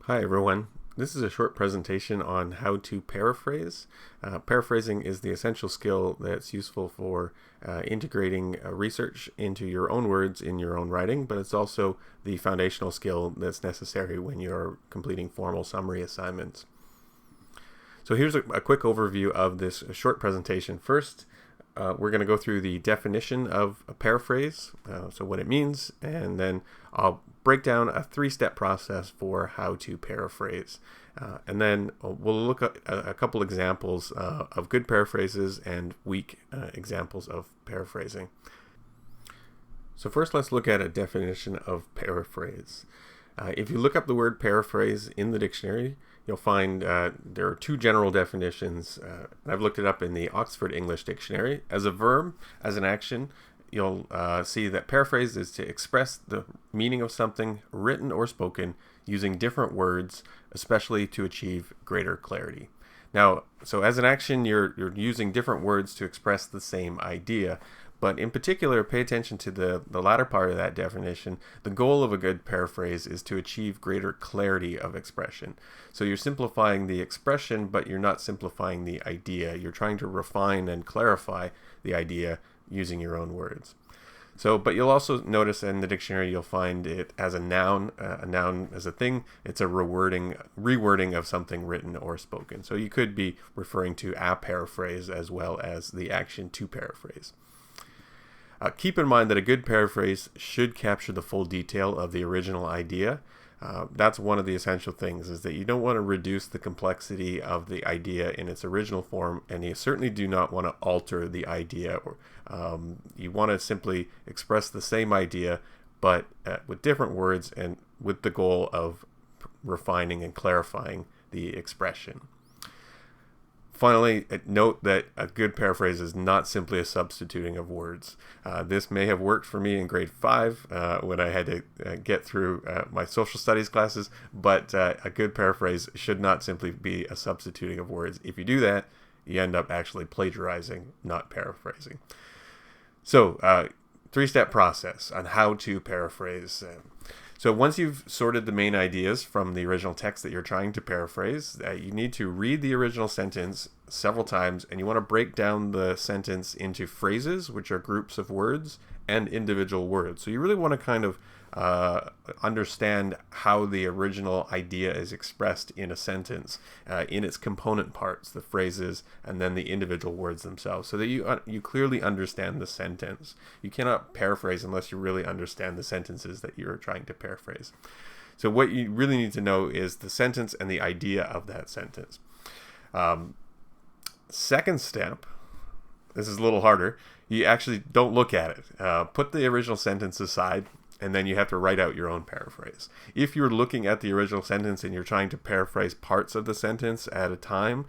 Hi everyone. This is a short presentation on how to paraphrase. Paraphrasing is the essential skill that's useful for integrating research into your own words in your own writing, but it's also the foundational skill that's necessary when you're completing formal summary assignments. So here's a quick overview of this short presentation. First, we're going to go through the definition of a paraphrase, so what it means, and then I'll break down a three-step process for how to paraphrase. And then we'll look at a couple examples of good paraphrases and weak examples of paraphrasing. So first, let's look at a definition of paraphrase. If you look up the word paraphrase in the dictionary, you'll find there are two general definitions. I've looked it up in the Oxford English Dictionary. As a verb, as an action, you'll see that paraphrase is to express the meaning of something written or spoken using different words, especially to achieve greater clarity. Now, so as an action, you're using different words to express the same idea. But in particular, pay attention to the latter part of that definition. The goal of a good paraphrase is to achieve greater clarity of expression. So you're simplifying the expression, but you're not simplifying the idea. You're trying to refine and clarify the idea using your own words. So, but you'll also notice in the dictionary, you'll find it as a noun as a thing. It's a rewording of something written or spoken. So you could be referring to a paraphrase as well as the action to paraphrase. Keep in mind that a good paraphrase should capture the full detail of the original idea. That's one of the essential things, is that you don't want to reduce the complexity of the idea in its original form, and you certainly do not want to alter the idea. You want to simply express the same idea, but with different words and with the goal of refining and clarifying the expression. Finally, note that a good paraphrase is not simply a substituting of words. This may have worked for me in grade 5 when I had to get through my social studies classes, but a good paraphrase should not simply be a substituting of words. If you do that, you end up actually plagiarizing, not paraphrasing. So, three-step process on how to paraphrase. So once you've sorted the main ideas from the original text that you're trying to paraphrase, you need to read the original sentence several times, and you want to break down the sentence into phrases, which are groups of words, and individual words. So you really want to kind of understand how the original idea is expressed in a sentence, in its component parts, the phrases, and then the individual words themselves, so that you clearly understand the sentence. You cannot paraphrase unless you really understand the sentences that you're trying to paraphrase. So what you really need to know is the sentence and the idea of that sentence. Second step, this is a little harder. You actually don't look at it. Put the original sentence aside, and then you have to write out your own paraphrase. If you're looking at the original sentence and you're trying to paraphrase parts of the sentence at a time,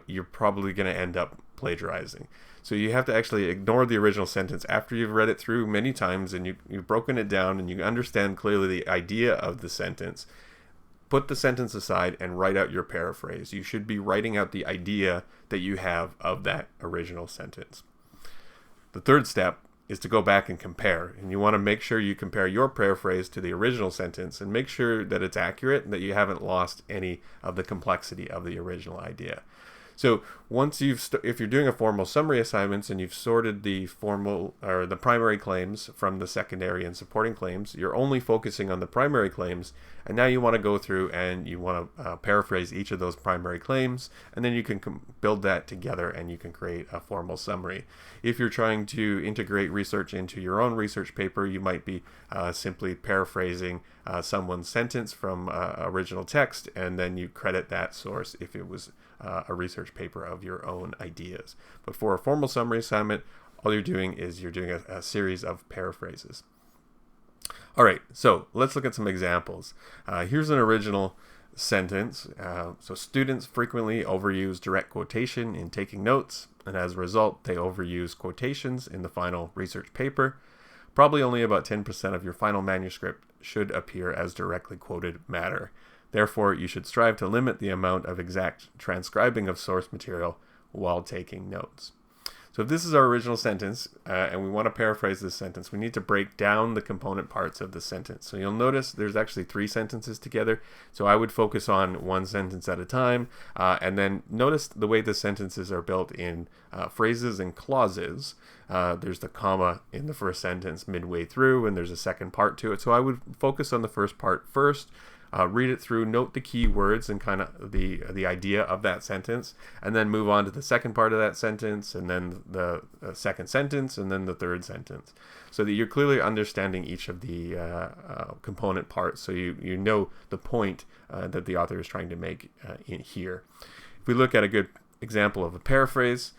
you're probably going to end up plagiarizing. So you have to actually ignore the original sentence after you've read it through many times and you've broken it down and you understand clearly the idea of the sentence. Put the sentence aside and write out your paraphrase. You should be writing out the idea that you have of that original sentence. The third step is to go back and compare. And you want to make sure you compare your paraphrase to the original sentence and make sure that it's accurate and that you haven't lost any of the complexity of the original idea. So once if you're doing a formal summary assignments and you've sorted the formal or the primary claims from the secondary and supporting claims, you're only focusing on the primary claims, and now you want to go through and you want to paraphrase each of those primary claims, and then you can build that together and you can create a formal summary. If you're trying to integrate research into your own research paper, you might be simply paraphrasing someone's sentence from original text, and then you credit that source if it was a research paper of your own ideas. But for a formal summary assignment, all you're doing is you're doing a series of paraphrases. All right, so let's look at some examples. Here's an original sentence. So students frequently overuse direct quotation in taking notes, and as a result, they overuse quotations in the final research paper. Probably only about 10% of your final manuscript should appear as directly quoted matter. Therefore, you should strive to limit the amount of exact transcribing of source material while taking notes. So if this is our original sentence, and we want to paraphrase this sentence, we need to break down the component parts of the sentence. So you'll notice there's actually 3 sentences together. So I would focus on one sentence at a time, and then notice the way the sentences are built in phrases and clauses. There's the comma in the first sentence midway through, and there's a second part to it. So I would focus on the first part first, read it through, note the key words and kind of the idea of that sentence, and then move on to the second part of that sentence, and then the second sentence, and then the third sentence, so that you're clearly understanding each of the component parts, so you know the point that the author is trying to make in here. If we look at a good example of a paraphrase,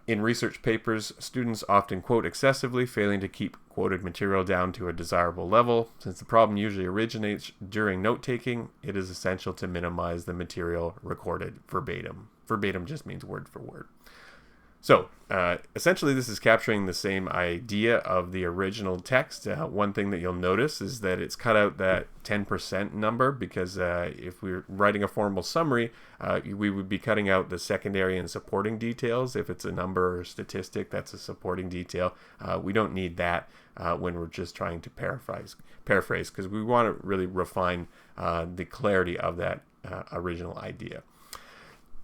in research papers, students often quote excessively, failing to keep quoted material down to a desirable level. Since the problem usually originates during note-taking, it is essential to minimize the material recorded verbatim. Verbatim just means word for word. So, essentially this is capturing the same idea of the original text. One thing that you'll notice is that it's cut out that 10% number, because if we're writing a formal summary, we would be cutting out the secondary and supporting details. If it's a number or statistic, that's a supporting detail. We don't need that when we're just trying to paraphrase, because we want to really refine the clarity of that original idea.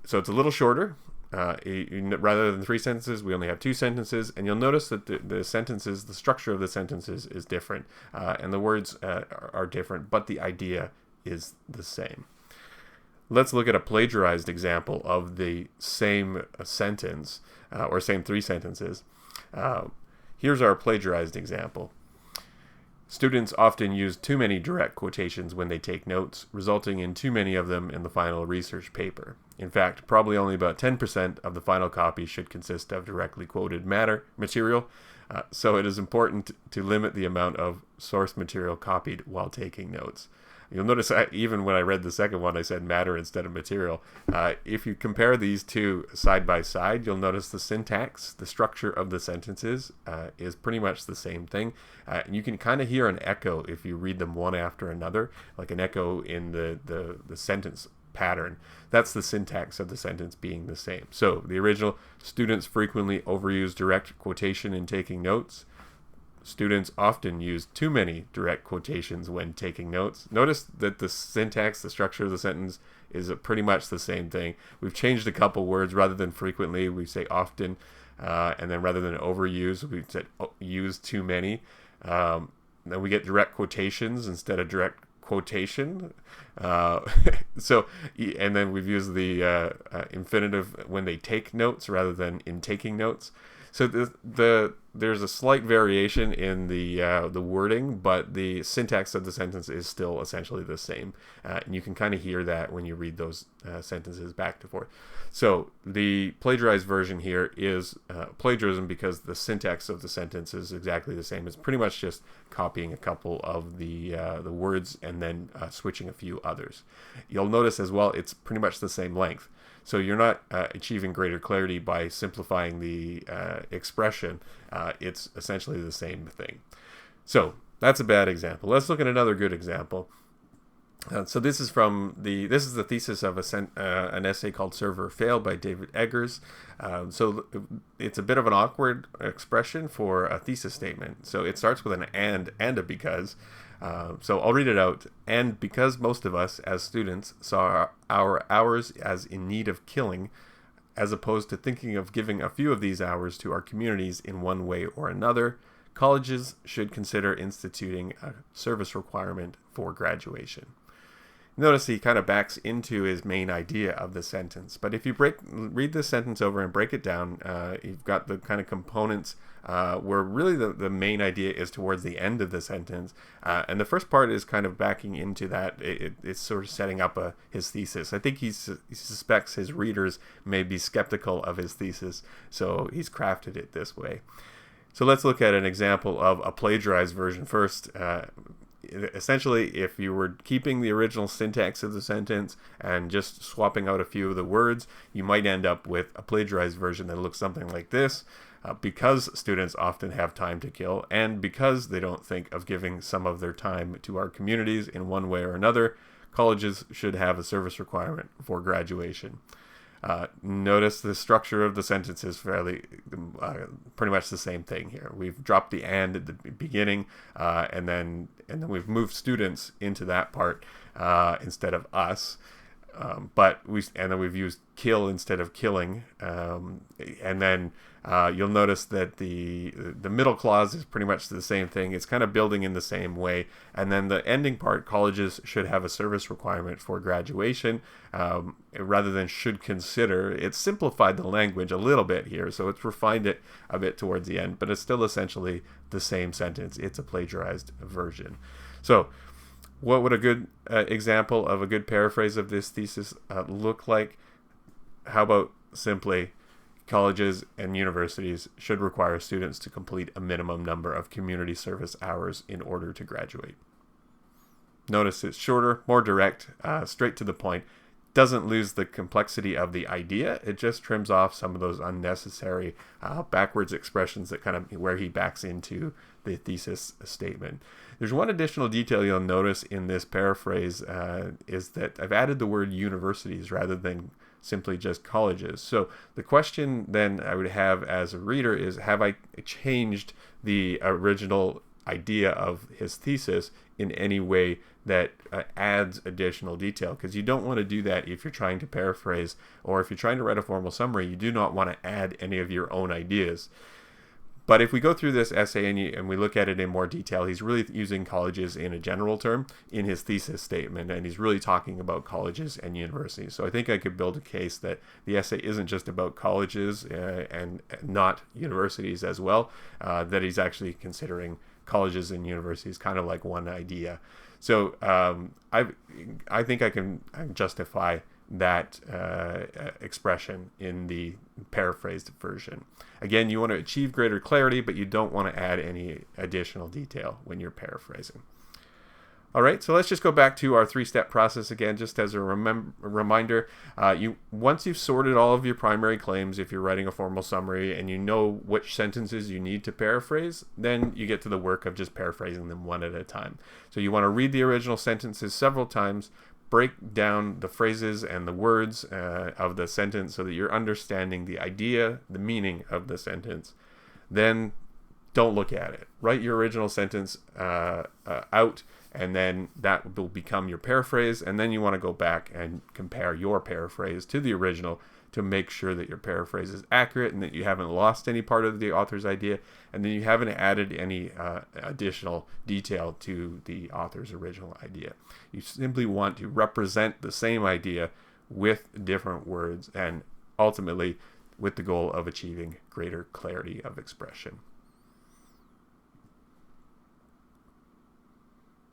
So it's a little shorter. Rather than 3 sentences, we only have 2 sentences, and you'll notice that the sentences, the structure of the sentences is different, and the words are different, but the idea is the same. Let's look at a plagiarized example of the same sentence, or same 3 sentences. Here's our plagiarized example. Students often use too many direct quotations when they take notes, resulting in too many of them in the final research paper. In fact, probably only about 10% of the final copy should consist of directly quoted material, so it is important to limit the amount of source material copied while taking notes. You'll notice even when I read the second one, I said matter instead of material. If you compare these two side by side, you'll notice the syntax, the structure of the sentences is pretty much the same thing. And you can kind of hear an echo if you read them one after another, like an echo in the sentence pattern. That's the syntax of the sentence being the same. So the original, students frequently overuse direct quotation in taking notes. Students often use too many direct quotations when taking notes. Notice that the syntax, the structure of the sentence is pretty much the same thing. We've changed a couple words. Rather than frequently, we say often, and then rather than overuse, we said use too many. Then we get direct quotations instead of direct quotation. And then we've used the infinitive when they take notes rather than in taking notes. So there's a slight variation in the wording, but the syntax of the sentence is still essentially the same. And you can kind of hear that when you read those sentences back to forth. So the plagiarized version here is plagiarism because the syntax of the sentence is exactly the same. It's pretty much just copying a couple of the words and then switching a few others. You'll notice as well it's pretty much the same length. So you're not achieving greater clarity by simplifying the expression. It's essentially the same thing. So that's a bad example. Let's look at another good example. So this is the thesis of an essay called "Server Failed" by David Eggers. So it's a bit of an awkward expression for a thesis statement. So it starts with an and a because. So I'll read it out. And because most of us, as students, saw our hours as in need of killing, as opposed to thinking of giving a few of these hours to our communities in one way or another, colleges should consider instituting a service requirement for graduation. Notice he kind of backs into his main idea of the sentence. But if you read this sentence over and break it down, you've got the kind of components where really the main idea is towards the end of the sentence. And the first part is kind of backing into that. It's sort of setting up his thesis. I think he suspects his readers may be skeptical of his thesis, so he's crafted it this way. So let's look at an example of a plagiarized version first. Essentially, if you were keeping the original syntax of the sentence and just swapping out a few of the words, you might end up with a plagiarized version that looks something like this. Because students often have time to kill, and because they don't think of giving some of their time to our communities in one way or another, colleges should have a service requirement for graduation. Notice the structure of the sentence is fairly pretty much the same thing here. We've dropped the "and" at the beginning, and then we've moved students into that part instead of us. But then we've used "kill" instead of "killing," and then you'll notice that the middle clause is pretty much the same thing. It's kind of building in the same way, and then the ending part, colleges should have a service requirement for graduation, rather than should consider. It's simplified the language a little bit here, so it's refined it a bit towards the end, but it's still essentially the same sentence. It's a plagiarized version. So what would a good example of a good paraphrase of this thesis look like? How about simply, colleges and universities should require students to complete a minimum number of community service hours in order to graduate. Notice it's shorter, more direct, straight to the point. Doesn't lose the complexity of the idea. It just trims off some of those unnecessary backwards expressions that kind of where he backs into the thesis statement. There's one additional detail you'll notice in this paraphrase is that I've added the word universities rather than simply just colleges. So the question then I would have as a reader is, have I changed the original idea of his thesis in any way that adds additional detail? Because you don't want to do that if you're trying to paraphrase, or if you're trying to write a formal summary, you do not want to add any of your own ideas. But if we go through this essay and we look at it in more detail, he's really using colleges in a general term in his thesis statement, and he's really talking about colleges and universities. So I think I could build a case that the essay isn't just about colleges and not universities as well, that he's actually considering colleges and universities kind of like one idea. So I think I can justify that expression in the paraphrased version. Again, you want to achieve greater clarity, but you don't want to add any additional detail when you're paraphrasing. All right, so let's just go back to our three-step process again, just as a reminder. Once you've sorted all of your primary claims, if you're writing a formal summary and you know which sentences you need to paraphrase, then you get to the work of just paraphrasing them one at a time. So you want to read the original sentences several times, break down the phrases and the words of the sentence so that you're understanding the idea, the meaning of the sentence. Then don't look at it. Write your original sentence out, and then that will become your paraphrase. And then you want to go back and compare your paraphrase to the original to make sure that your paraphrase is accurate and that you haven't lost any part of the author's idea, and then you haven't added any additional detail to the author's original idea. You simply want to represent the same idea with different words, and ultimately with the goal of achieving greater clarity of expression.